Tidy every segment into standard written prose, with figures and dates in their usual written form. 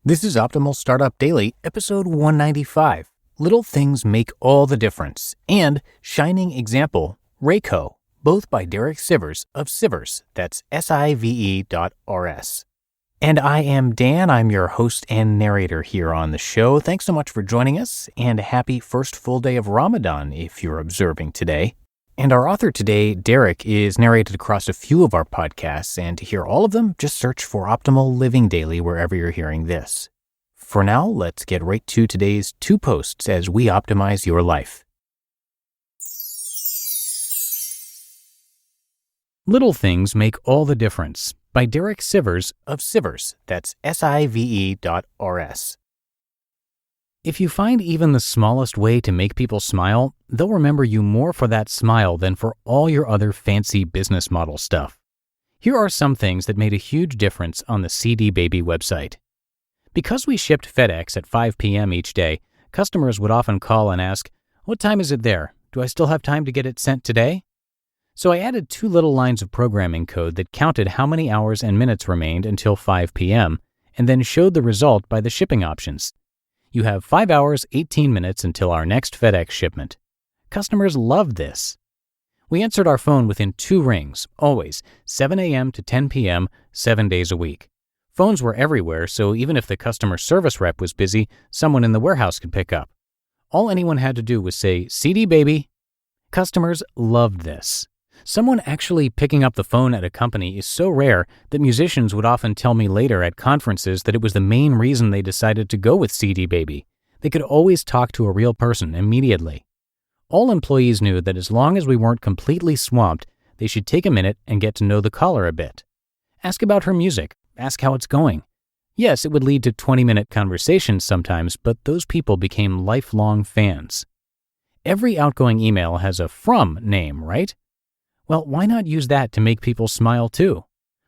This is Optimal Startup Daily, episode 195. Little Things Make All the Difference, and Shining Example, Rayko, both by Derek Sivers of Sivers, that's Sive.rs. And I am Dan, I'm your host and narrator here on the show. Thanks so much for joining us, and happy first full day of Ramadan if you're observing today. And our author today, Derek, is narrated across a few of our podcasts, and to hear all of them, just search for Optimal Living Daily wherever you're hearing this. For now, let's get right to today's 2 posts as we optimize your life. Little Things Make All the Difference by Derek Sivers of Sivers, that's Sive.rs. If you find even the smallest way to make people smile, they'll remember you more for that smile than for all your other fancy business model stuff. Here are some things that made a huge difference on the CD Baby website. Because we shipped FedEx at 5 p.m. each day, customers would often call and ask, "What time is it there? Do I still have time to get it sent today?" So I added 2 little lines of programming code that counted how many hours and minutes remained until 5 p.m., and then showed the result by the shipping options. You have 5 hours, 18 minutes until our next FedEx shipment. Customers loved this. We answered our phone within 2 rings, always, 7 a.m. to 10 p.m., 7 days a week. Phones were everywhere, so even if the customer service rep was busy, someone in the warehouse could pick up. All anyone had to do was say, "CD baby." Customers loved this. Someone actually picking up the phone at a company is so rare that musicians would often tell me later at conferences that it was the main reason they decided to go with CD Baby. They could always talk to a real person immediately. All employees knew that as long as we weren't completely swamped, they should take a minute and get to know the caller a bit. Ask about her music. Ask how it's going. Yes, it would lead to 20-minute conversations sometimes, but those people became lifelong fans. Every outgoing email has a "from" name, right? Well, why not use that to make people smile too?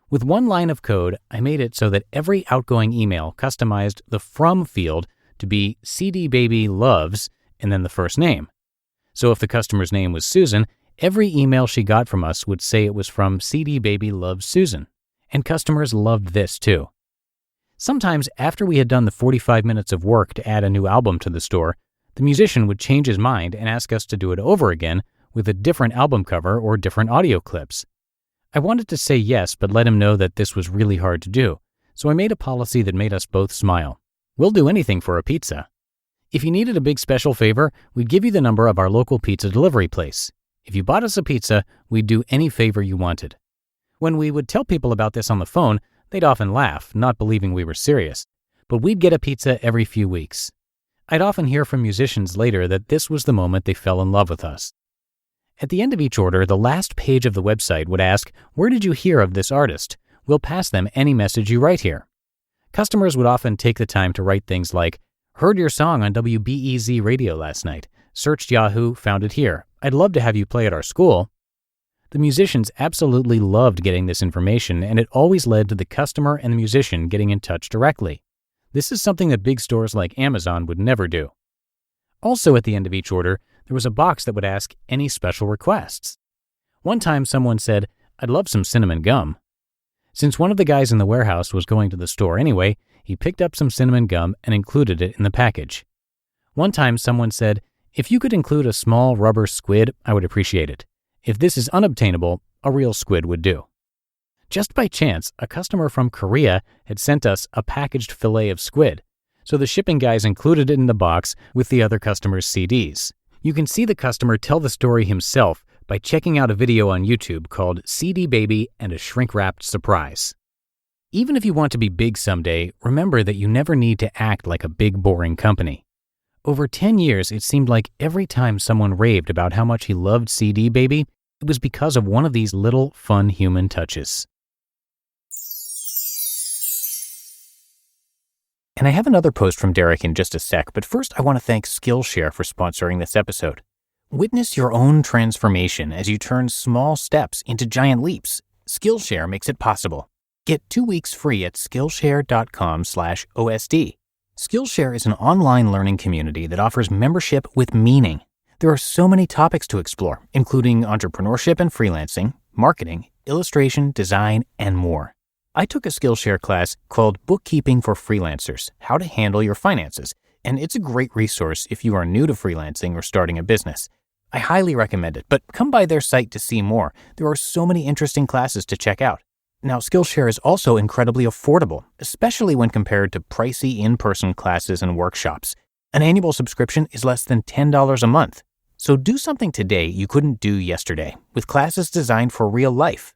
With 1 line of code, I made it so that every outgoing email customized the "from" field to be CD Baby Loves and then the first name. So if the customer's name was Susan, every email she got from us would say it was from CD Baby Loves Susan. And customers loved this too. Sometimes after we had done the 45 minutes of work to add a new album to the store, the musician would change his mind and ask us to do it over again with a different album cover or different audio clips. I wanted to say yes, but let him know that this was really hard to do, so I made a policy that made us both smile. We'll do anything for a pizza. If you needed a big special favor, we'd give you the number of our local pizza delivery place. If you bought us a pizza, we'd do any favor you wanted. When we would tell people about this on the phone, they'd often laugh, not believing we were serious, but we'd get a pizza every few weeks. I'd often hear from musicians later that this was the moment they fell in love with us. At the end of each order, the last page of the website would ask, "Where did you hear of this artist?" We'll pass them any message you write here. Customers would often take the time to write things like, "Heard your song on WBEZ radio last night. Searched Yahoo, found it here. I'd love to have you play at our school." The musicians absolutely loved getting this information, and it always led to the customer and the musician getting in touch directly. This is something that big stores like Amazon would never do. Also at the end of each order, there was a box that would ask any special requests. One time someone said, "I'd love some cinnamon gum." Since one of the guys in the warehouse was going to the store anyway, he picked up some cinnamon gum and included it in the package. One time someone said, "If you could include a small rubber squid, I would appreciate it. If this is unobtainable, a real squid would do." Just by chance, a customer from Korea had sent us a packaged fillet of squid, so the shipping guys included it in the box with the other customers' CDs. You can see the customer tell the story himself by checking out a video on YouTube called "CD Baby and a Shrink-Wrapped Surprise." Even if you want to be big someday, remember that you never need to act like a big, boring company. Over 10 years, it seemed like every time someone raved about how much he loved CD Baby, it was because of one of these little, fun human touches. And I have another post from Derek in just a sec, but first I want to thank Skillshare for sponsoring this episode. Witness your own transformation as you turn small steps into giant leaps. Skillshare makes it possible. Get 2 weeks free at Skillshare.com/OSD. Skillshare is an online learning community that offers membership with meaning. There are so many topics to explore, including entrepreneurship and freelancing, marketing, illustration, design, and more. I took a Skillshare class called Bookkeeping for Freelancers, How to Handle Your Finances, and it's a great resource if you are new to freelancing or starting a business. I highly recommend it, but come by their site to see more. There are so many interesting classes to check out. Now, Skillshare is also incredibly affordable, especially when compared to pricey in-person classes and workshops. An annual subscription is less than $10 a month. So do something today you couldn't do yesterday with classes designed for real life.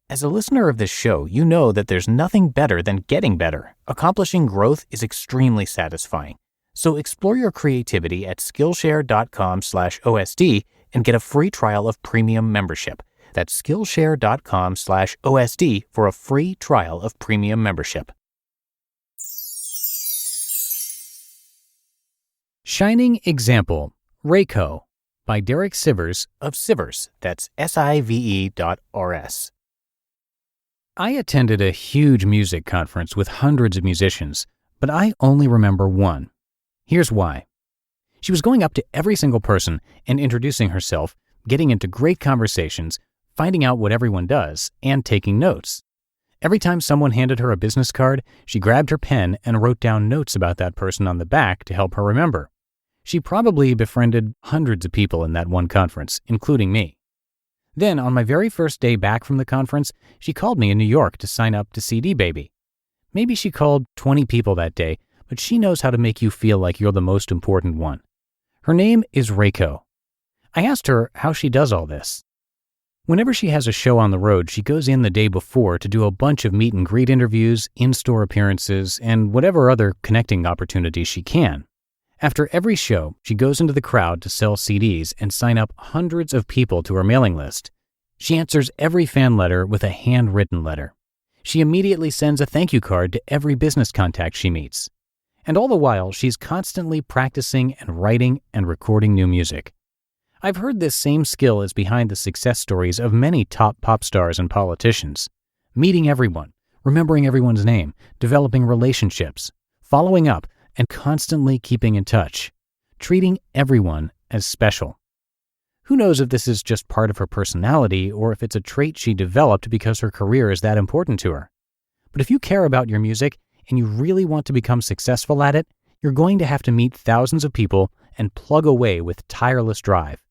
As a listener of this show, you know that there's nothing better than getting better. Accomplishing growth is extremely satisfying. So explore your creativity at Skillshare.com/OSD and get a free trial of premium membership. That's Skillshare.com/OSD for a free trial of premium membership. Shining Example, Rayko, by Derek Sivers of Sivers, that's Sive.rs. I attended a huge music conference with hundreds of musicians, but I only remember one. Here's why. She was going up to every single person and introducing herself, getting into great conversations, finding out what everyone does, and taking notes. Every time someone handed her a business card, she grabbed her pen and wrote down notes about that person on the back to help her remember. She probably befriended hundreds of people in that one conference, including me. Then, on my very first day back from the conference, she called me in New York to sign up to CD Baby. Maybe she called 20 people that day, but she knows how to make you feel like you're the most important one. Her name is Rayko. I asked her how she does all this. Whenever she has a show on the road, she goes in the day before to do a bunch of meet and greet interviews, in-store appearances, and whatever other connecting opportunities she can. After every show, she goes into the crowd to sell CDs and sign up hundreds of people to her mailing list. She answers every fan letter with a handwritten letter. She immediately sends a thank you card to every business contact she meets. And all the while, she's constantly practicing and writing and recording new music. I've heard this same skill is behind the success stories of many top pop stars and politicians. Meeting everyone, remembering everyone's name, developing relationships, following up, and constantly keeping in touch, treating everyone as special. Who knows if this is just part of her personality or if it's a trait she developed because her career is that important to her. But if you care about your music and you really want to become successful at it, you're going to have to meet thousands of people and plug away with tireless drive,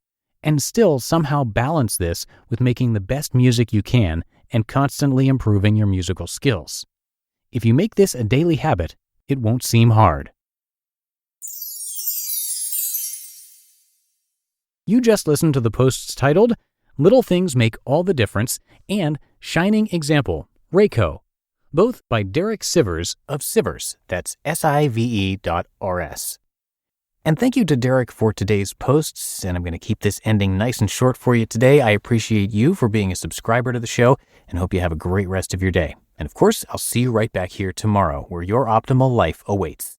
and still somehow balance this with making the best music you can and constantly improving your musical skills. If you make this a daily habit, it won't seem hard. You just listened to the posts titled Little Things Make All the Difference and Shining Example, Rayko, both by Derek Sivers of Sivers, that's Sive.rs. And thank you to Derek for today's posts, and I'm going to keep this ending nice and short for you today. I appreciate you for being a subscriber to the show and hope you have a great rest of your day. And of course, I'll see you right back here tomorrow where your optimal life awaits.